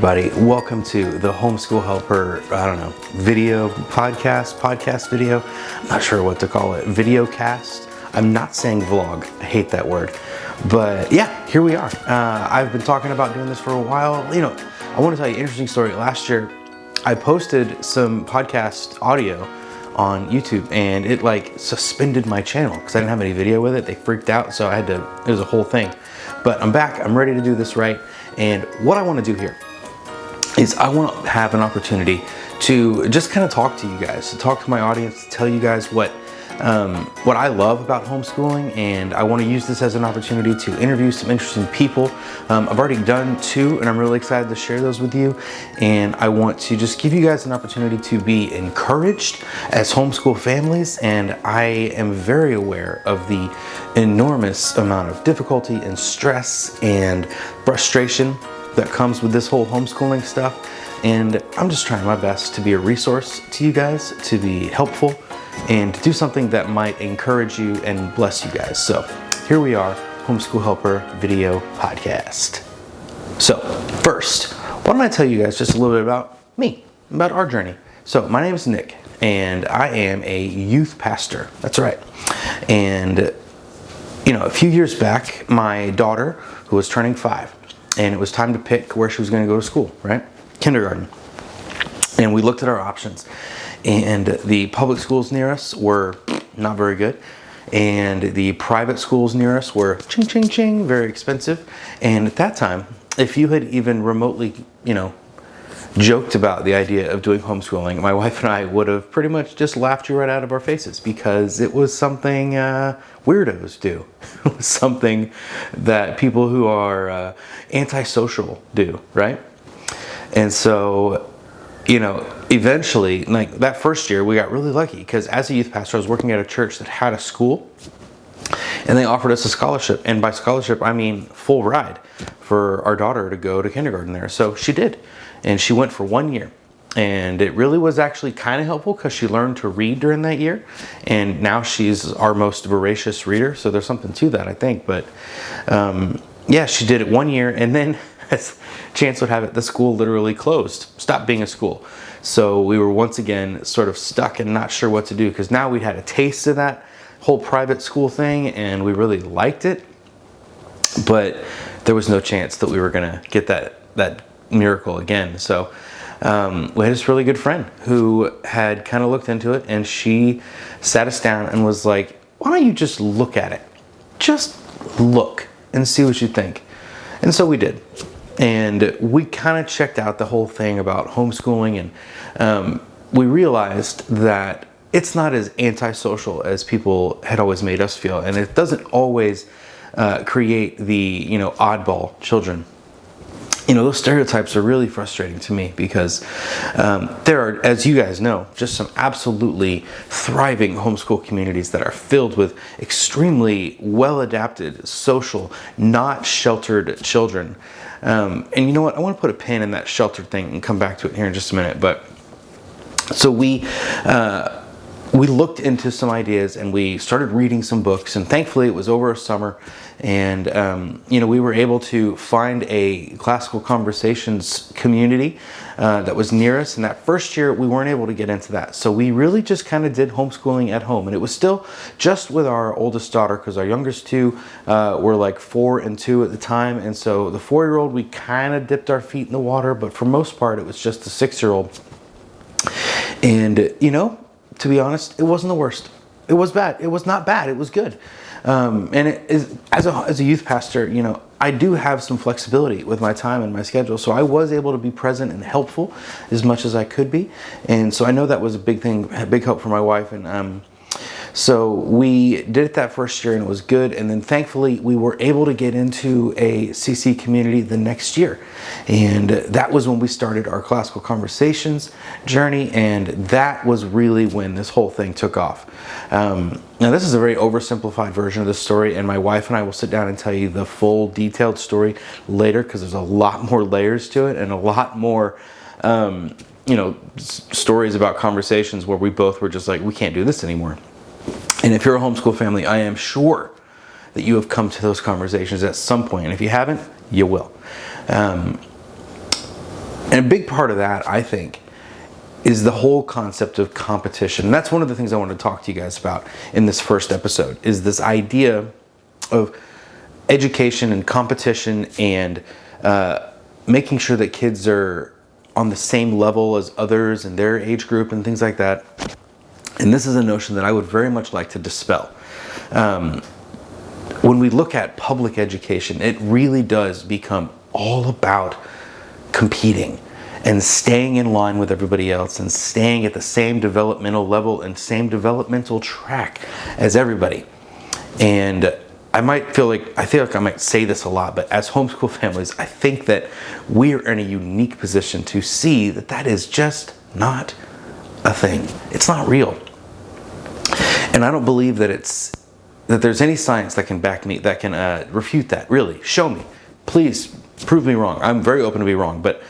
everybody. Welcome to the Homeschool Helper, podcast video. I'm not sure what to call it. Video cast. I'm not saying vlog. I hate that word. But yeah, here we are. I've been talking about doing this for a while. I want to tell you an interesting story. Last year, I posted some podcast audio on YouTube and it suspended my channel because I didn't have any video with it. They freaked out, so it was a whole thing. But I'm back. I'm ready to do this right. And what I want to do here is I want to have an opportunity to just kind of talk to you guys, to talk to my audience, to tell you guys what I love about homeschooling, and I want to use this as an opportunity to interview some interesting people. I've already done 2, and I'm really excited to share those with you. And I want to just give you guys an opportunity to be encouraged as homeschool families. And I am very aware of the enormous amount of difficulty and stress and frustration that comes with this whole homeschooling stuff. And I'm just trying my best to be a resource to you guys, to be helpful, and to do something that might encourage you and bless you guys. So here we are, Homeschool Helper Video Podcast. So first, why don't I tell you guys just a little bit about me, about our journey. So my name is Nick, and I am a youth pastor. That's right. And a few years back, my daughter, who was turning 5, and it was time to pick where she was going to go to school, right? Kindergarten. And we looked at our options. And the public schools near us were not very good. And the private schools near us were ching, ching, ching, very expensive. And at that time, if you had even remotely, joked about the idea of doing homeschooling, my wife and I would have pretty much just laughed you right out of our faces, because it was something weirdos do. It was something that people who are antisocial do, right? And so, eventually, that first year, we got really lucky because as a youth pastor, I was working at a church that had a school, and they offered us a scholarship. And by scholarship, I mean full ride for our daughter to go to kindergarten there. So she did, and she went for 1 year. And it really was actually kind of helpful because she learned to read during that year. And now she's our most voracious reader. So there's something to that, I think. But yeah, she did it 1 year, and then as chance would have it, the school literally closed, stopped being a school. So we were once again sort of stuck and not sure what to do, because now we'd had a taste of that whole private school thing and we really liked it, but there was no chance that we were going to get that miracle again. So we had this really good friend who had kind of looked into it, and she sat us down and was like, why don't you just look at it? Just look and see what you think. And so we did. And we kind of checked out the whole thing about homeschooling, and we realized that it's not as antisocial as people had always made us feel, and it doesn't always create the oddball children. Those stereotypes are really frustrating to me, because there are, as you guys know, just some absolutely thriving homeschool communities that are filled with extremely well-adapted, social, not sheltered children. And you know what? I want to put a pin in that sheltered thing and come back to it here in just a minute. But so we looked into some ideas, and we started reading some books, and thankfully it was over a summer, and we were able to find a classical conversations community that was near us. And that first year we weren't able to get into that, so we really just kind of did homeschooling at home, and it was still just with our oldest daughter, because our youngest 2 were 4 and 2 at the time. And so the 4-year-old, we kind of dipped our feet in the water, but for most part it was just the 6-year-old. And to be honest, it wasn't the worst. It was bad. It was not bad. It was good. And it is, as a youth pastor, I do have some flexibility with my time and my schedule. So I was able to be present and helpful as much as I could be. And so I know that was a big thing, a big help for my wife. And so we did it that first year, and it was good. And then thankfully we were able to get into a CC community the next year. And that was when we started our classical conversations journey. And that was really when this whole thing took off. Now this is a very oversimplified version of the story, and my wife and I will sit down and tell you the full detailed story later, because there's a lot more layers to it and a lot more stories about conversations where we both were just like, we can't do this anymore. And if you're a homeschool family, I am sure that you have come to those conversations at some point. And if you haven't, you will. And a big part of that, I think, is the whole concept of competition. And that's one of the things I wanted to talk to you guys about in this first episode, is this idea of education and competition and making sure that kids are on the same level as others in their age group and things like that. And this is a notion that I would very much like to dispel. When we look at public education, it really does become all about competing and staying in line with everybody else and staying at the same developmental level and same developmental track as everybody. And I feel like I might say this a lot, but as homeschool families, I think that we are in a unique position to see that that is just not a thing. It's not real. And I don't believe that there's any science that can back me, that can refute that. Really, show me. Please prove me wrong. I'm very open to be wrong, but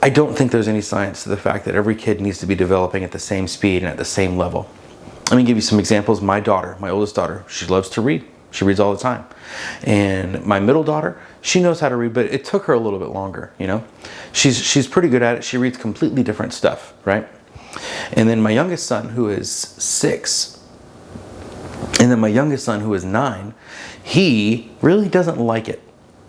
I don't think there's any science to the fact that every kid needs to be developing at the same speed and at the same level. Let me give you some examples. My daughter, my oldest daughter, she loves to read. She reads all the time. And my middle daughter, she knows how to read, but it took her a little bit longer, you know? She's pretty good at it. She reads completely different stuff, right? And then my youngest son, who is 6, and then my youngest son, who is 9, he really doesn't like it.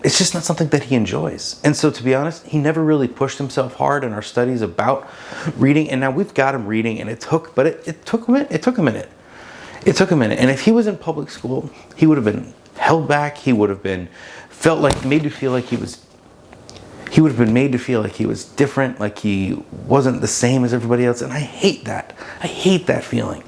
It's just not something that he enjoys. And so, to be honest, he never really pushed himself hard in our studies about reading. And now we've got him reading, and it took a minute. And if he was in public school, he would have been held back. He would have been made to feel like he was different, like he wasn't the same as everybody else. And I hate that. I hate that feeling.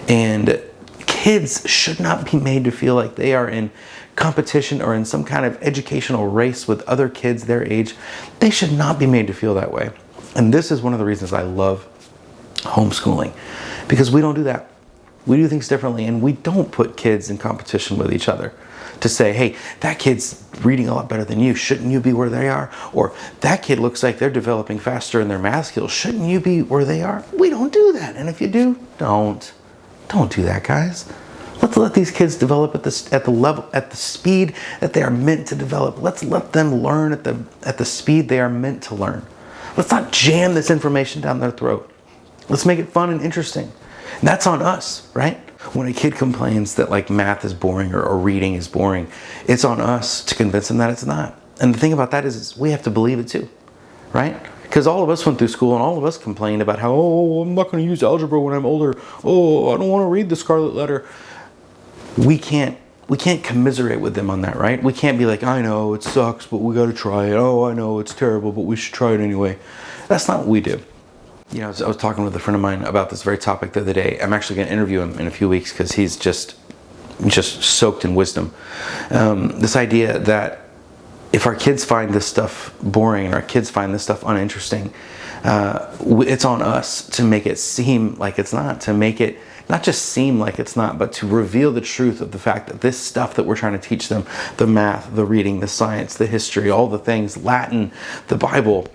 And kids should not be made to feel like they are in competition or in some kind of educational race with other kids their age. They should not be made to feel that way. And this is one of the reasons I love homeschooling, because we don't do that. We do things differently, and we don't put kids in competition with each other to say, hey, that kid's reading a lot better than you. Shouldn't you be where they are? Or that kid looks like they're developing faster in their math skills. Shouldn't you be where they are? We don't do that. And if you do, don't do that, guys. Let's let these kids develop at the speed that they are meant to develop. Let's let them learn at the speed they are meant to learn. Let's not jam this information down their throat. Let's make it fun and interesting. And that's on us, right? When a kid complains that like math is boring or reading is boring, it's on us to convince them that it's not. And the thing about that is we have to believe it too, right? Because all of us went through school and all of us complained about how, oh, I'm not going to use algebra when I'm older. Oh, I don't want to read the Scarlet Letter. We can't commiserate with them on that, right? We can't be like, I know it sucks, but we got to try it. Oh, I know it's terrible, but we should try it anyway. That's not what we do. You know, I was talking with a friend of mine about this very topic the other day. I'm actually going to interview him in a few weeks because he's just soaked in wisdom. This idea that if our kids find this stuff boring and our kids find this stuff uninteresting, it's on us to make it seem like it's not, to make it not just seem like it's not, but to reveal the truth of the fact that this stuff that we're trying to teach them, the math, the reading, the science, the history, all the things, Latin, the Bible,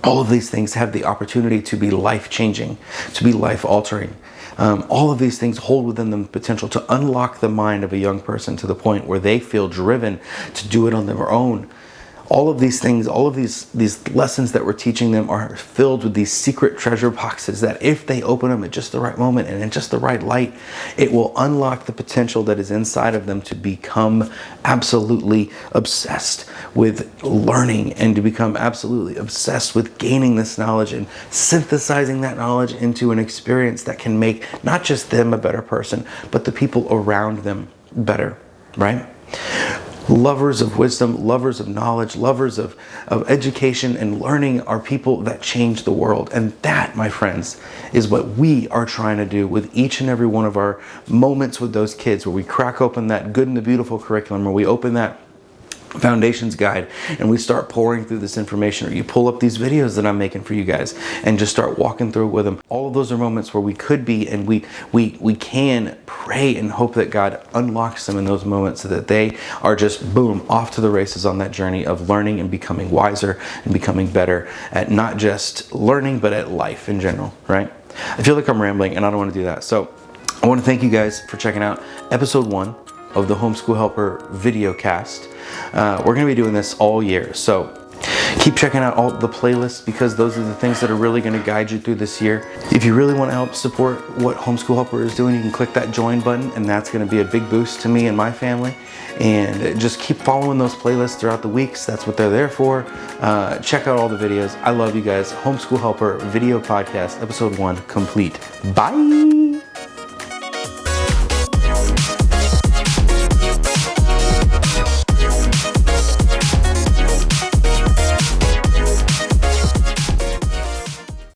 all of these things have the opportunity to be life-changing, to be life-altering. All of these things hold within them the potential to unlock the mind of a young person to the point where they feel driven to do it on their own. All of these things, all of these lessons that we're teaching them are filled with these secret treasure boxes that if they open them at just the right moment and in just the right light, it will unlock the potential that is inside of them to become absolutely obsessed with learning and to become absolutely obsessed with gaining this knowledge and synthesizing that knowledge into an experience that can make not just them a better person, but the people around them better, right? Lovers of wisdom, lovers of knowledge, lovers of education and learning are people that change the world. And that, my friends, is what we are trying to do with each and every one of our moments with those kids, where we crack open that Good and the Beautiful curriculum, where we open that Foundations guide and we start pouring through this information, or you pull up these videos that I'm making for you guys and just start walking through it with them. All of those are moments where we could be, and we can pray and hope that God unlocks them in those moments so that they are just boom off to the races on that journey of learning and becoming wiser and becoming better at not just learning but at life in general, right? I feel like I'm rambling and I don't want to do that. So I want to thank you guys for checking out episode 1 of the Homeschool Helper video cast. We're going to be doing this all year. So Keep checking out all the playlists because those are the things that are really going to guide you through this year. If you really want to help support what Homeschool Helper is doing, you can click that join button, and that's going to be a big boost to me and my family. And just keep following those playlists throughout the weeks. That's what they're there for. Check out all the videos. I love you guys. Homeschool Helper video podcast, episode 1 complete. Bye.